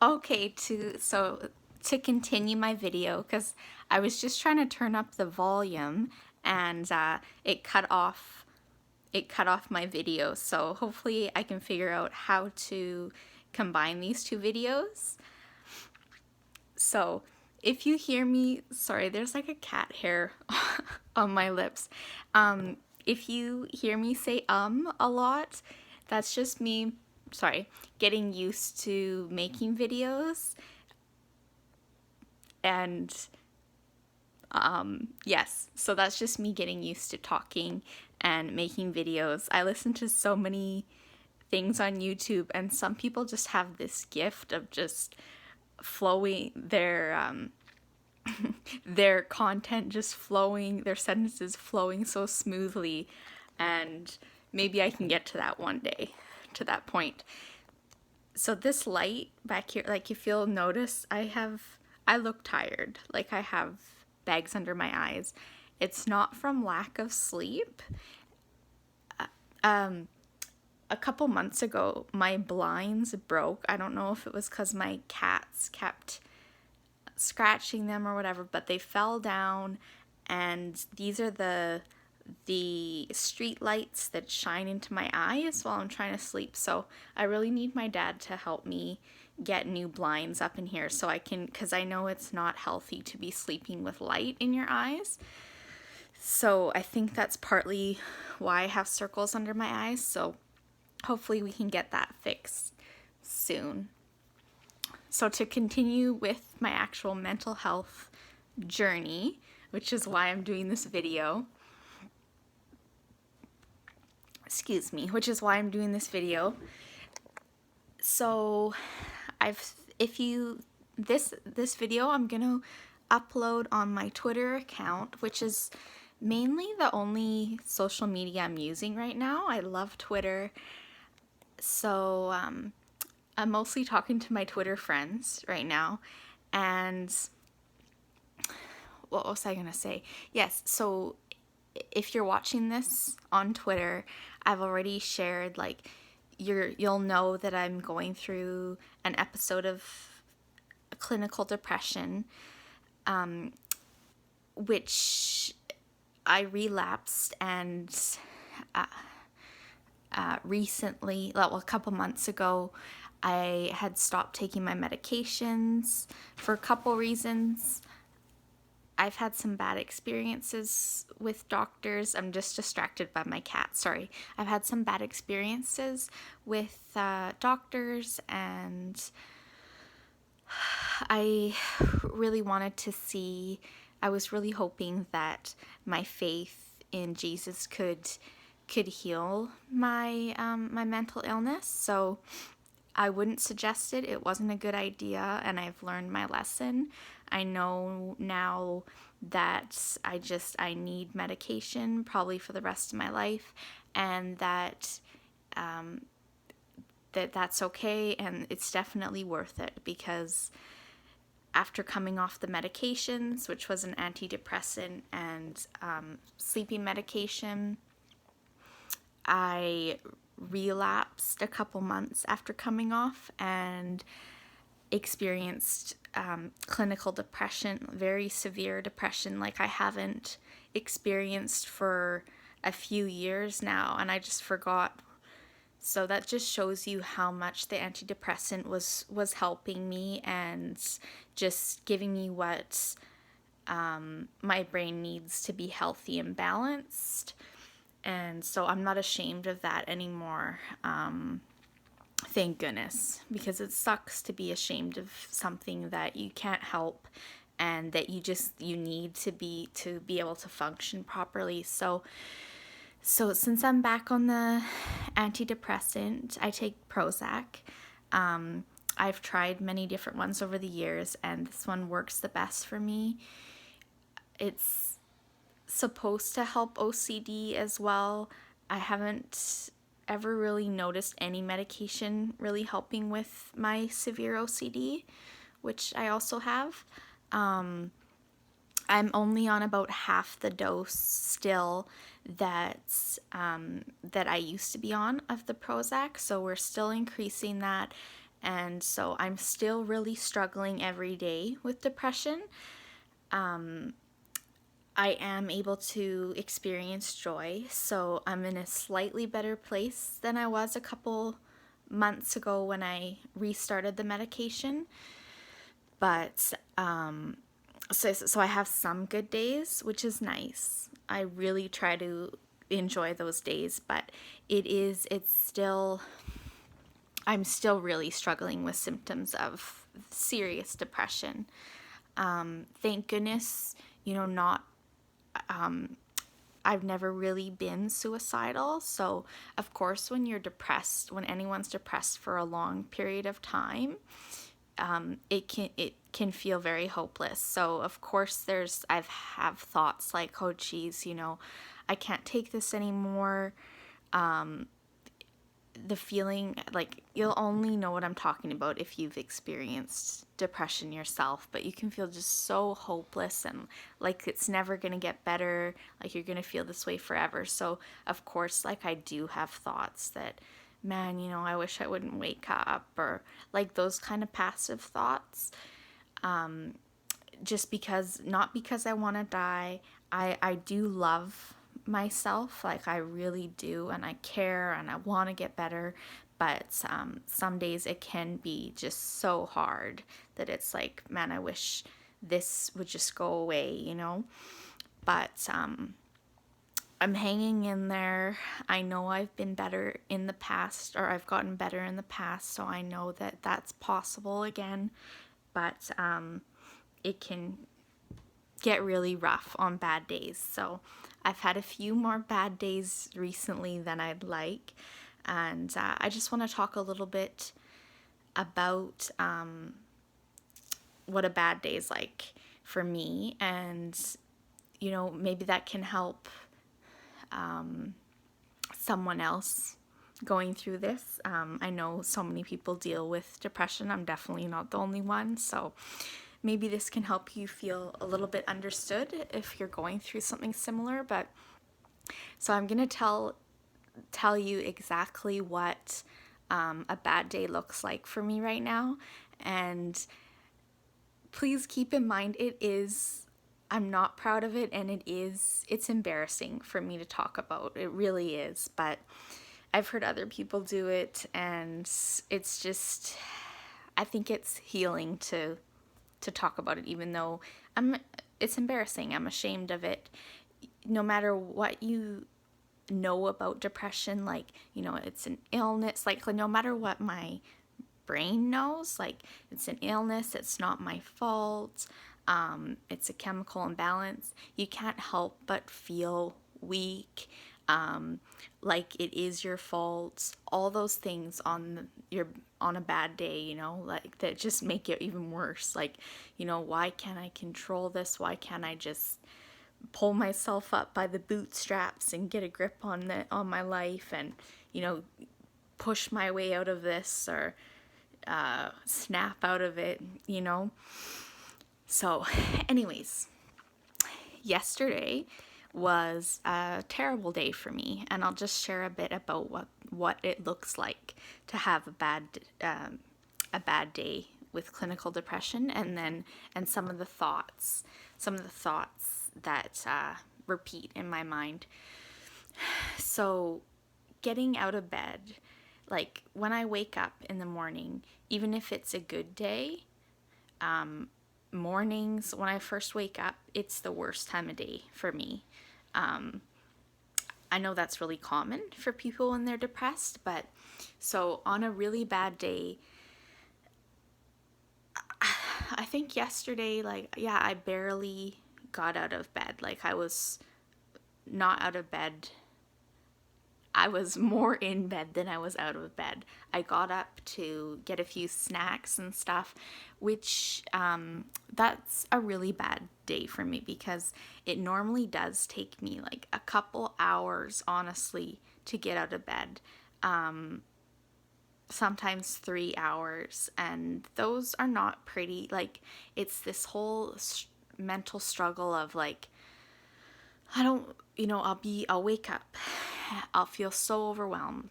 Okay, to continue my video, because I was just trying to turn up the volume and it cut off my video. So hopefully I can figure out how to combine these two videos. So if you hear me, sorry, there's like a cat hair on my lips. If you hear me say a lot, that's just me, sorry, getting used to making videos. And yes, so that's just me getting used to talking and making videos. I listen to so many things on YouTube, and some people just have this gift of just flowing their content just flowing, their sentences flowing so smoothly, and maybe I can get to that one day, to that point. So this light back here, like if you'll notice, I look tired. Like I have bags under my eyes. It's not from lack of sleep. A couple months ago, my blinds broke. I don't know if it was because my cats kept scratching them or whatever, but they fell down, and these are the street lights that shine into my eyes while I'm trying to sleep. So I really need my dad to help me get new blinds up in here so I can, because I know it's not healthy to be sleeping with light in your eyes. So I think that's partly why I have circles under my eyes. So hopefully we can get that fixed soon. So to continue with my actual mental health journey, which is why I'm doing this video, excuse me, which is why I'm doing this video. So I've if you this video I'm going to upload on my Twitter account, which is mainly the only social media I'm using right now. I love Twitter. So I'm mostly talking to my Twitter friends right now. And what was I going to say? Yes, so if you're watching this on Twitter, I've already shared, like, you'll know that I'm going through an episode of clinical depression, which I relapsed, and recently, well, a couple months ago, I had stopped taking my medications for a couple reasons. I've had some bad experiences with doctors. I'm just distracted by my cat. Sorry. I've had some bad experiences with doctors, and I really wanted to see. I was really hoping that my faith in Jesus could heal my mental illness. So I wouldn't suggest it. It wasn't a good idea, and I've learned my lesson. I know now that I need medication probably for the rest of my life, and that's okay, and it's definitely worth it, because after coming off the medications, which was an antidepressant and sleeping medication, I relapsed a couple months after coming off and experienced clinical depression, very severe depression, like I haven't experienced for a few years now, and I just forgot. So that just shows you how much the antidepressant was helping me and just giving me what my brain needs to be healthy and balanced. And so I'm not ashamed of that anymore. Thank goodness, because it sucks to be ashamed of something that you can't help and that you need to be able to function properly. So since I'm back on the antidepressant, I take Prozac. I've tried many different ones over the years, and this one works the best for me. It's supposed to help OCD as well. I haven't ever really noticed any medication really helping with my severe OCD, which I also have. I'm only on about half the dose still that I used to be on of the Prozac, so we're still increasing that, And so I'm still really struggling every day with depression. I am able to experience joy, so I'm in a slightly better place than I was a couple months ago when I restarted the medication. But so I have some good days, which is nice. I really try to enjoy those days, but it's still, I'm still really struggling with symptoms of serious depression. Thank goodness, not I've never really been suicidal. So, of course, when you're depressed, when anyone's depressed for a long period of time, it can feel very hopeless. So, of course, I've have thoughts like, oh, geez, I can't take this anymore. The feeling, like, you'll only know what I'm talking about if you've experienced depression yourself, but you can feel just so hopeless and like it's never going to get better, like you're going to feel this way forever. So of course, like, I do have thoughts that, man, I wish I wouldn't wake up, or like those kind of passive thoughts. Just because, not because I want to die. I do love myself, like I really do, and I care and I want to get better. But some days it can be just so hard that it's like, man, I wish this would just go away. But I'm hanging in there. I know I've been better in the past, or I've gotten better in the past, so I know that that's possible again. But it can get really rough on bad days. So I've had a few more bad days recently than I'd like. And I just want to talk a little bit about what a bad day is like for me. And, maybe that can help someone else going through this. I know so many people deal with depression. I'm definitely not the only one. So maybe this can help you feel a little bit understood if you're going through something similar. But so I'm going to tell you exactly what a bad day looks like for me right now. And please keep in mind, I'm not proud of it, and it's embarrassing for me to talk about. It really is. But I've heard other people do it, and it's just, I think it's healing to talk about it, even though it's embarrassing. I'm ashamed of it. No matter what you know about depression, like, it's an illness, like no matter what my brain knows, like, it's an illness, it's not my fault, it's a chemical imbalance, you can't help but feel weak, like it is your fault, all those things on a bad day, like that just make it even worse. Like, why can't I control this? Why can't I just pull myself up by the bootstraps and get a grip on my life, and push my way out of this, or snap out of it. So anyways, yesterday was a terrible day for me, and I'll just share a bit about what it looks like to have a bad day with clinical depression, and some of the thoughts that repeat in my mind. So getting out of bed, like when I wake up in the morning, even if it's a good day, mornings when I first wake up, it's the worst time of day for me. I know that's really common for people when they're depressed, but so on a really bad day, I think yesterday, like, yeah, I barely got out of bed. Like, I was not out of bed. I was more in bed than I was out of bed. I got up to get a few snacks and stuff, which that's a really bad day for me, because it normally does take me like a couple hours, honestly, to get out of bed. Sometimes 3 hours, and those are not pretty. Like, it's this whole mental struggle of like, I don't, I'll wake up I'll feel so overwhelmed.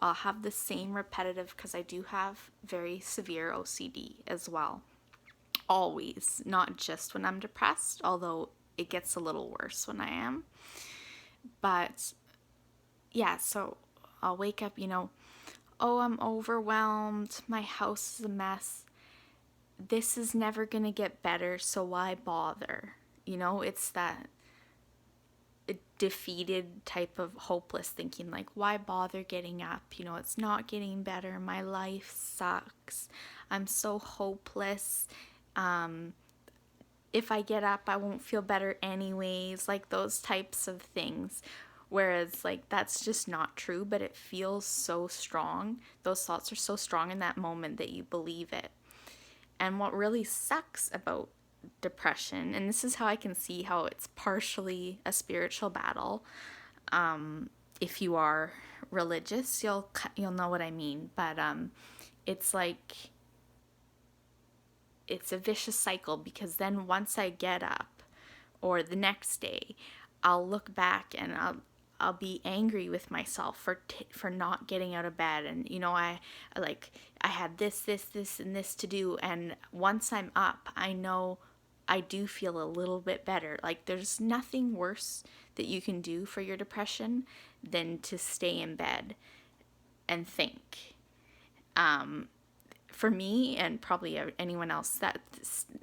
I'll have the same repetitive, because I do have very severe OCD as well. Always, not just when I'm depressed, although it gets a little worse when I am. But yeah, so I'll wake up, oh, I'm overwhelmed. My house is a mess. This is never going to get better, so why bother? It's that defeated type of hopeless thinking, like, why bother getting up? It's not getting better. My life sucks. I'm so hopeless. If I get up, I won't feel better anyways. Like, those types of things. Whereas, like, that's just not true, but it feels so strong. Those thoughts are so strong in that moment that you believe it. And what really sucks about depression, and this is how I can see how it's partially a spiritual battle. If you are religious, you'll know what I mean. But it's like, it's a vicious cycle, because then once I get up, or the next day, I'll look back and I'll be angry with myself for not getting out of bed. And I had this, and this to do, and once I'm up, I know I do feel a little bit better. Like, there's nothing worse that you can do for your depression than to stay in bed and think. For me, and probably anyone else, that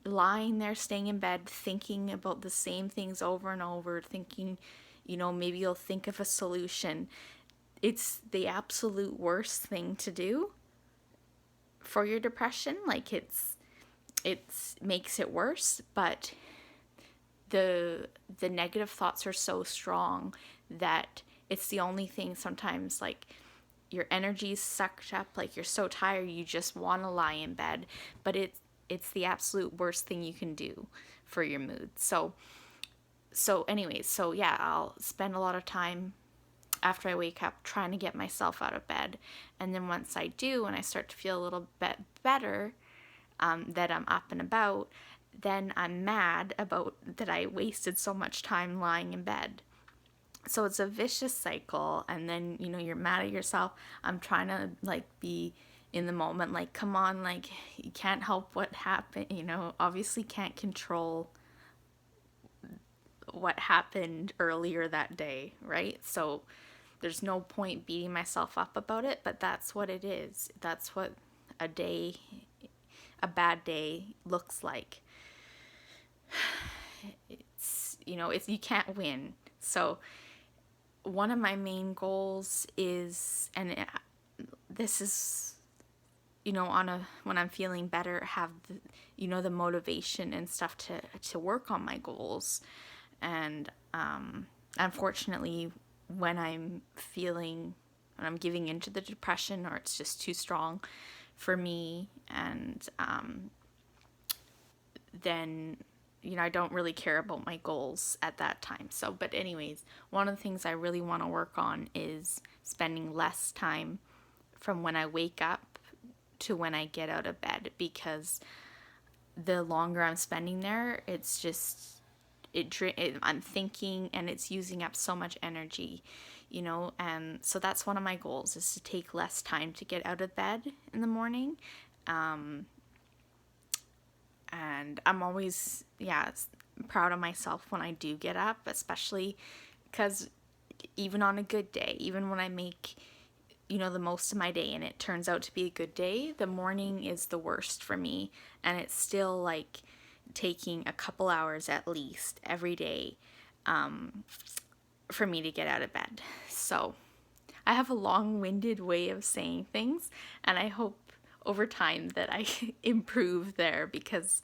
lying there, staying in bed, thinking about the same things over and over, thinking, maybe you'll think of a solution. It's the absolute worst thing to do for your depression. Like, it makes it worse, but the negative thoughts are so strong that it's the only thing sometimes, like, your energy's sucked up, like, you're so tired you just want to lie in bed, but it's the absolute worst thing you can do for your mood. So anyways, so yeah, I'll spend a lot of time after I wake up trying to get myself out of bed, and then once I do and I start to feel a little bit better, that I'm up and about, then I'm mad about that I wasted so much time lying in bed. So it's a vicious cycle, and then you're mad at yourself. I'm trying to, like, be in the moment, like, come on, like, you can't help what happened, obviously can't control what happened earlier that day, right? So there's no point beating myself up about it, but that's what it is. That's what a bad day looks like. It's you can't win. So one of my main goals is, and this is, when I'm feeling better, have the motivation and stuff to work on my goals. And unfortunately, when I'm giving into the depression, or it's just too strong for me, and then I don't really care about my goals at that time. So, but anyways, one of the things I really want to work on is spending less time from when I wake up to when I get out of bed, because the longer I'm spending there, it's just, I'm thinking, and it's using up so much energy, and so that's one of my goals, is to take less time to get out of bed in the morning. And I'm always, proud of myself when I do get up, especially because even on a good day, even when I make, the most of my day and it turns out to be a good day, the morning is the worst for me. And it's still, like, taking a couple hours at least every day for me to get out of bed. So I have a long-winded way of saying things, and I hope over time that I improve there, because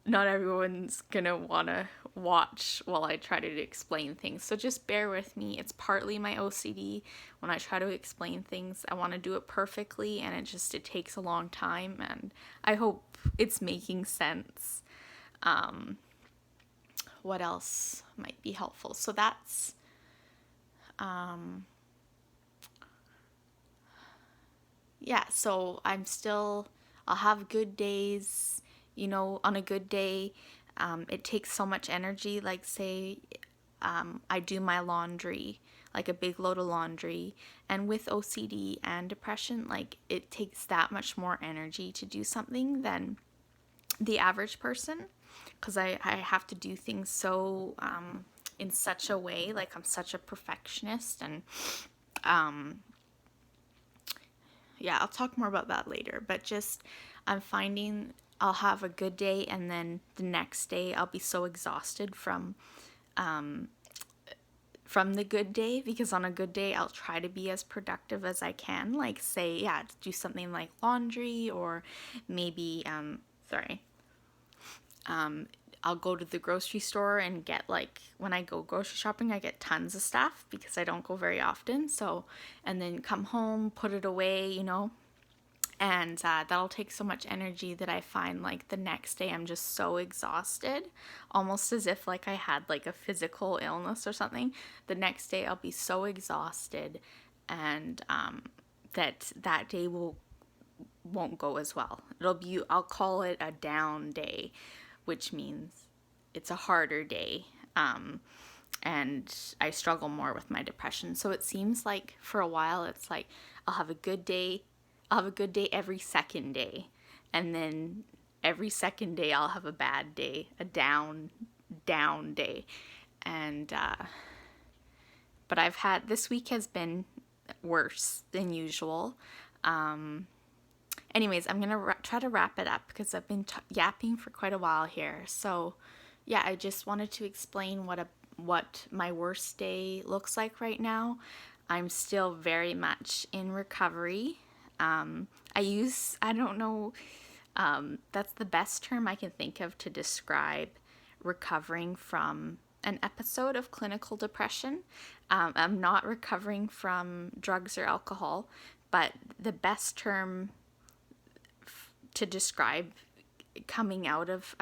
not everyone's gonna want to watch while I try to explain things. So just bear with me. It's partly my OCD. When I try to explain things, I want to do it perfectly, and it takes a long time, and I hope it's making sense. What else might be helpful? So that's so I'll have good days, on a good day. It takes so much energy, like, say, I do my laundry, like a big load of laundry. And with OCD and depression, like it takes that much more energy to do something than the average person, because I have to do things so in such a way, like I'm such a perfectionist. And yeah, I'll talk more about that later, but just I'm finding I'll have a good day and then the next day I'll be so exhausted from the good day, because on a good day I'll try to be as productive as I can, like say, yeah, do something like laundry, or maybe I'll go to the grocery store and get, like, when I go grocery shopping, I get tons of stuff because I don't go very often. So, and then come home, put it away, and that'll take so much energy that I find like the next day I'm just so exhausted, almost as if like I had like a physical illness or something. The next day I'll be so exhausted, and that day won't go as well. I'll call it a down day, which means it's a harder day. And I struggle more with my depression. So it seems like for a while it's like I'll have a good day. I'll have a good day every second day. And then every second day I'll have a bad day, a down day. And but this week has been worse than usual. Anyways, I'm gonna try to wrap it up because I've been yapping for quite a while here. So yeah, I just wanted to explain what my worst day looks like right now. I'm still very much in recovery. I don't know, that's the best term I can think of to describe recovering from an episode of clinical depression. I'm not recovering from drugs or alcohol, but the best term to describe coming out of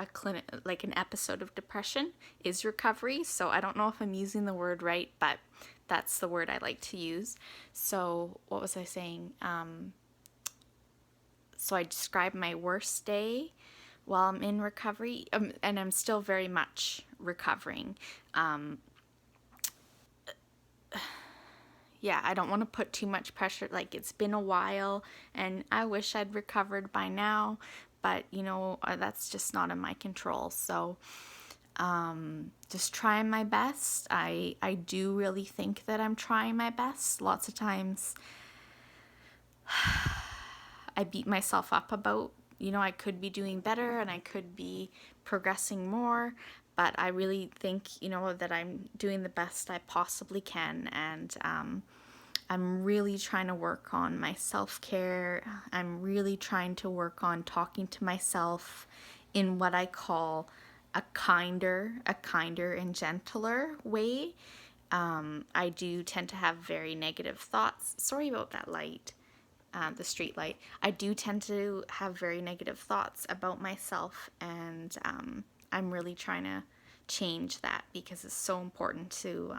like an episode of depression is recovery. So I don't know if I'm using the word right, but that's the word I like to use. So what was I saying? So I describe my worst day while I'm in recovery, and I'm still very much recovering. Yeah, I don't want to put too much pressure. Like, it's been a while and I wish I'd recovered by now, but that's just not in my control. So just trying my best. I do really think that I'm trying my best. Lots of times I beat myself up about, I could be doing better and I could be progressing more, but I really think, that I'm doing the best I possibly can. And I'm really trying to work on my self-care. I'm really trying to work on talking to myself in what I call a kinder and gentler way. I do tend to have very negative thoughts. Sorry about that light. The street light. I do tend to have very negative thoughts about myself, and I'm really trying to change that, because it's so important to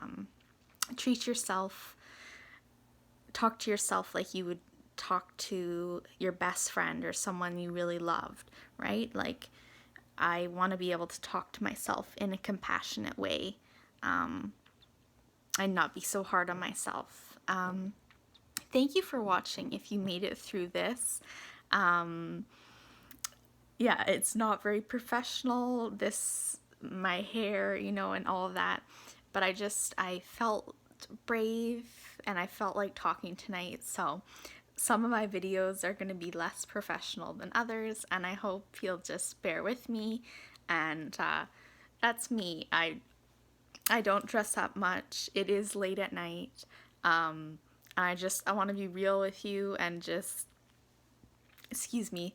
talk to yourself like you would talk to your best friend or someone you really loved, right? Like, I want to be able to talk to myself in a compassionate way, and not be so hard on myself. Thank you for watching if you made it through this. Yeah, it's not very professional, my hair, and all of that. But I felt brave and I felt like talking tonight. So some of my videos are going to be less professional than others, and I hope you'll just bear with me. And that's me. I don't dress up much. It is late at night. I want to be real with you and just, excuse me.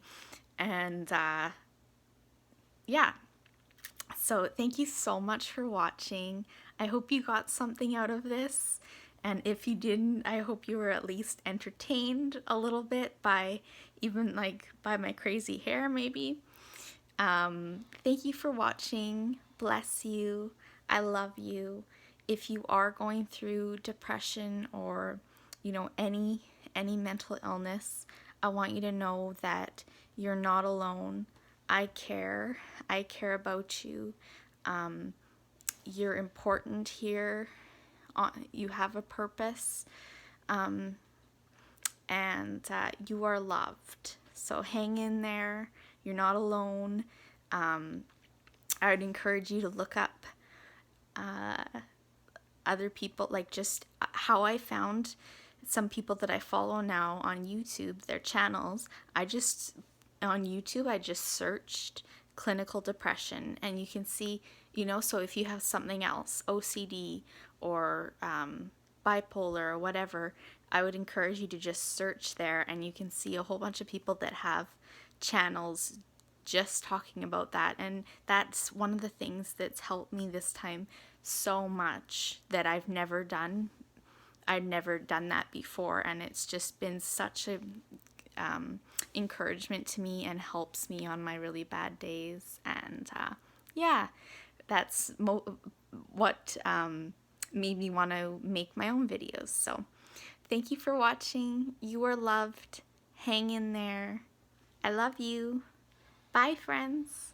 And yeah. So thank you so much for watching. I hope you got something out of this. And if you didn't, I hope you were at least entertained a little bit by by my crazy hair, maybe. Thank you for watching. Bless you. I love you. If you are going through depression or, any mental illness, I want you to know that you're not alone. I care. I care about you. you're important here. You have a purpose, and you are loved. So hang in there. You're not alone. I would encourage you to look up other people, like just how I found some people that I follow now on YouTube, their channels. On YouTube, I just searched clinical depression, and you can see, so if you have something else, OCD or bipolar or whatever, I would encourage you to just search there, and you can see a whole bunch of people that have channels just talking about that. And that's one of the things that's helped me this time so much that I've never done that before, and it's just been such a encouragement to me and helps me on my really bad days. And yeah, that's what made me want to make my own videos. So thank you for watching. You are loved. Hang in there. I love you. Bye, friends.